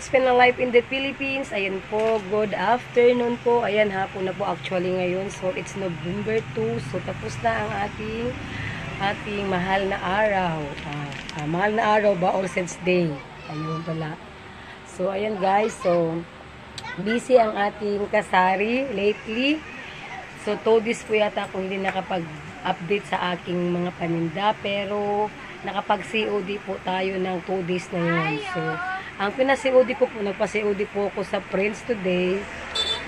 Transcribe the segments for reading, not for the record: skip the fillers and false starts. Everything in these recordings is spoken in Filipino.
It's been a life in the Philippines. Ayan po, good afternoon po. Ayan, hapon na po actually ngayon. So, it's November 2. So, tapos na ang ating mahal na araw. Mahal na araw ba? All Saints Day. Ayun pala. So, ayan guys. So, busy ang ating kasari lately. So, 2 days po yata kung hindi nakapag-update sa aking mga paninda. Pero, nakapag-COD po tayo ng 2 days na yun. So, ang pina-COD ko po, nagpa-COD po ako sa Prince today.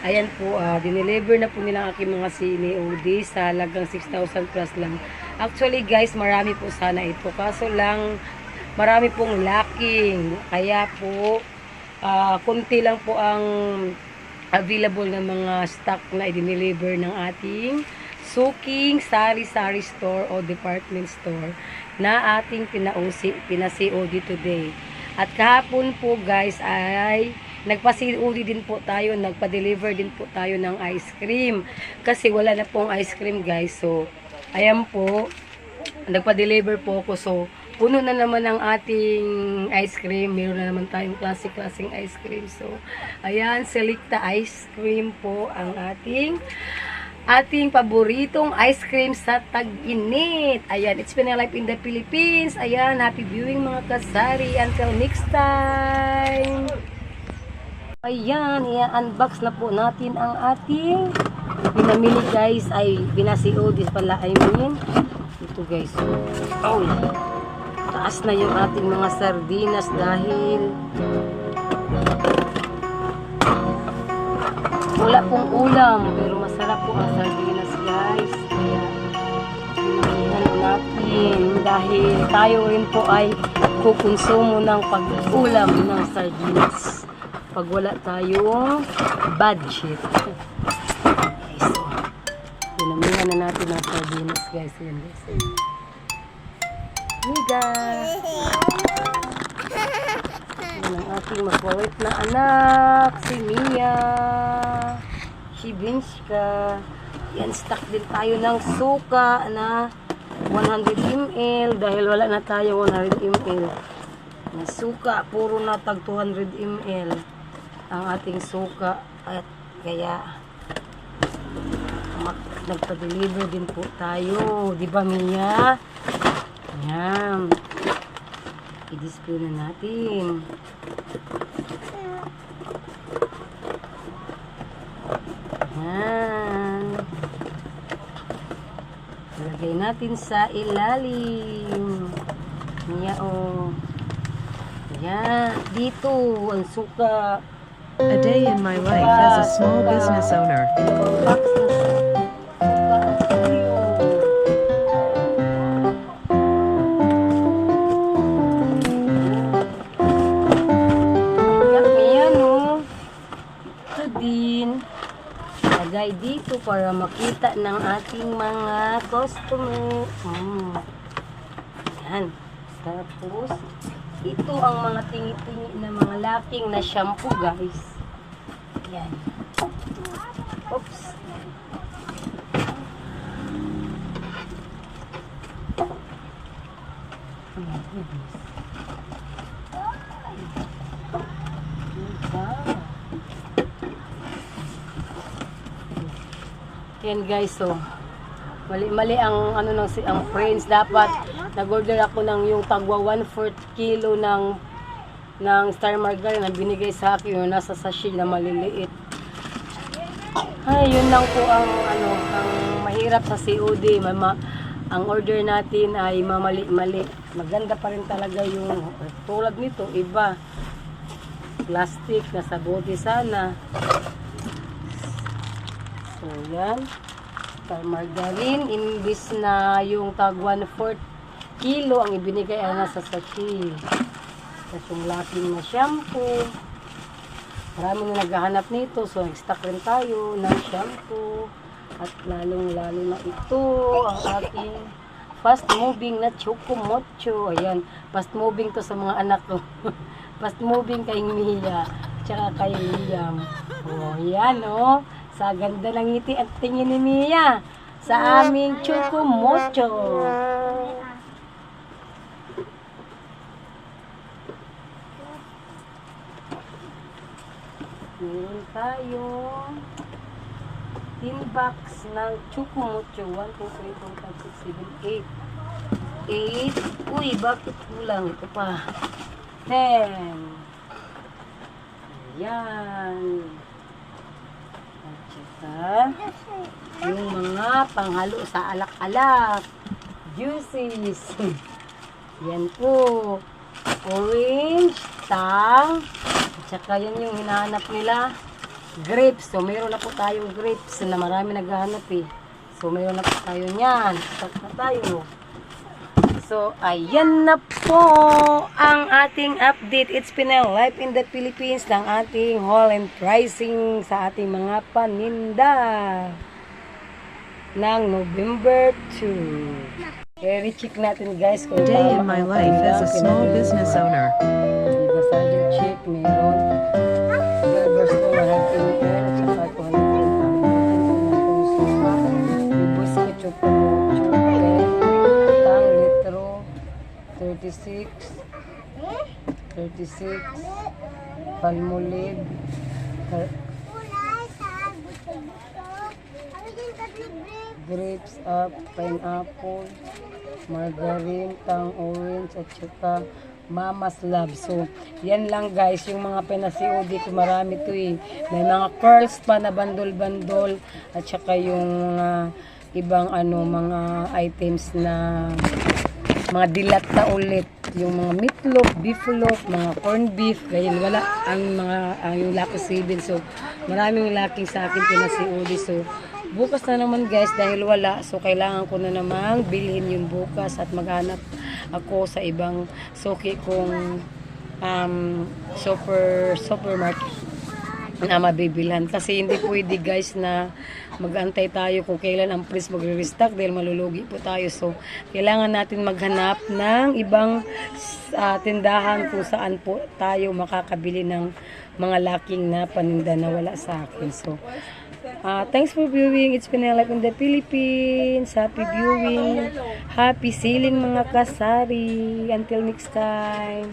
Ayan po, dineliver na po nila ang aking mga COD sa halagang 6,000 plus lang. Actually guys, marami po sana ito. Kaso lang, marami pong lacking. Kaya po, kunti lang po ang available na mga stock na i-deliver ng ating Suking Sari-Sari Store o Department Store na ating pina-COD today. At kahapon po guys ay nagpa-COD din po tayo, nagpa-deliver din po tayo ng ice cream. Kasi wala na pong ice cream guys. So, ayan po, nagpa-deliver po ako. So, puno na naman ang ating ice cream. Meron na naman tayong klaseng ice cream. So, ayan, Selecta ice cream po ang ating paboritong ice cream sa tag-init. Ayan, it's been a life in the Philippines. Ayan, happy viewing mga kasari. Until next time. Ayan, i-unbox na po natin ang ating pinamili guys. Ay, pinasi-COD pala. I mean, ito guys. Oh, taas na yung ating mga sardinas dahil wala pong ulam, pero masarap po ang sardinas guys. Kaya pinamihan natin dahil tayo rin po ay kukonsumo ng pag-ulam ng sardinas pag wala tayong budget. Okay, so pinamihan na natin ang sardinas guys. Yan guys. Miga! Ang ating makulit na anak, si Mia, si Vinska. Yan, stock din tayo ng suka na 100 ml dahil wala na tayo 100 ml na suka, puro na tag 200 ml ang ating suka. At kaya nagpa-deliver din po tayo, di ba Mia? Yan, i-display na natin. Yan. Lagay natin sa ilalim. Yan o. Yan. Dito ang suka. A day in my life as a small business owner. Lagay dito para makita ng ating mga customer. Yan. Tapos, ito ang mga tingi-tingi na mga lacking na shampoo guys. Yan. Oops. Yan guys, so mali ang ang friends. Dapat nag-order ako ng yung tagwa 1/4 kilo ng Star Margarine na binigay sa akin yung nasa sachet na maliliit. Ay, yun lang po ang ang mahirap sa COD. Ang order natin ay mamali-mali. Maganda pa rin talaga yung tulad nito, iba. Plastic na sa bote sana. So, yan. Star Margarine. Imbis na yung tag 1/4 kilo ang ibinigay ay nasa sachet. Tapos yung lacking na shampoo. Marami na naghahanap nito. So, nag-stock rin tayo ng shampoo. At lalong-lalo na ito ang ating fast moving na Choco Mocho. Ayan. Fast moving to sa mga anak ko. Fast moving kay Mia. Tsaka kay Liam. O, yan o. Sa ganda ng ngiti at tingin ni Mia sa aming Choco Mocho. Meron tayong tin box ng Chocomucho. 1, 2, 3, 4, 5, 6, 7, 8. 8. Uy, bakit kulang? Ito pa. 10. Ayan. At saka, yung mga panghalo sa alak-alak. Juices. Yan po. Orange, tang. At saka yan yung hinahanap nila. Grapes. So, mayroon na po tayong grapes na marami naghahanap eh. So, mayroon na po tayo niyan. Start na tayo. So, ayan na po ang ating update. It's Pinel Life in the Philippines ng ating haul and pricing sa ating mga paninda ng November 2. I-check natin guys kung Day in my life as a small business owner. Diba sa ating check meron Gerber's to mahating air at saka 200 Libos ko chupo tang litro 36 Palmolive grapes up, pineapple, margarine, tang orange, at saka Mama's Love. So, yan lang guys, yung mga pinasi-OD ko, marami to eh. May mga curls pa na bandol-bandol, at saka yung ibang mga items na mga dilat na ulit. Yung mga meatloaf, beef loaf, mga corned beef, ganyan, wala yung Lucky 7. So, maraming laking sa akin pinasi-OD. So, bukas na naman guys dahil wala, so kailangan ko na namang bilhin yung bukas at maghanap ako sa ibang suki kong supermarket na mabibilhan kasi hindi pwede guys na mag-antay tayo kung kailan ang price magre-restock dahil malulugi po tayo. So kailangan natin maghanap ng ibang tindahan kung saan po tayo makakabili ng mga laking na paninda na wala sa akin. So thanks for viewing. It's Pinel Life in the Philippines. Happy viewing. Happy selling mga kasari. Until next time.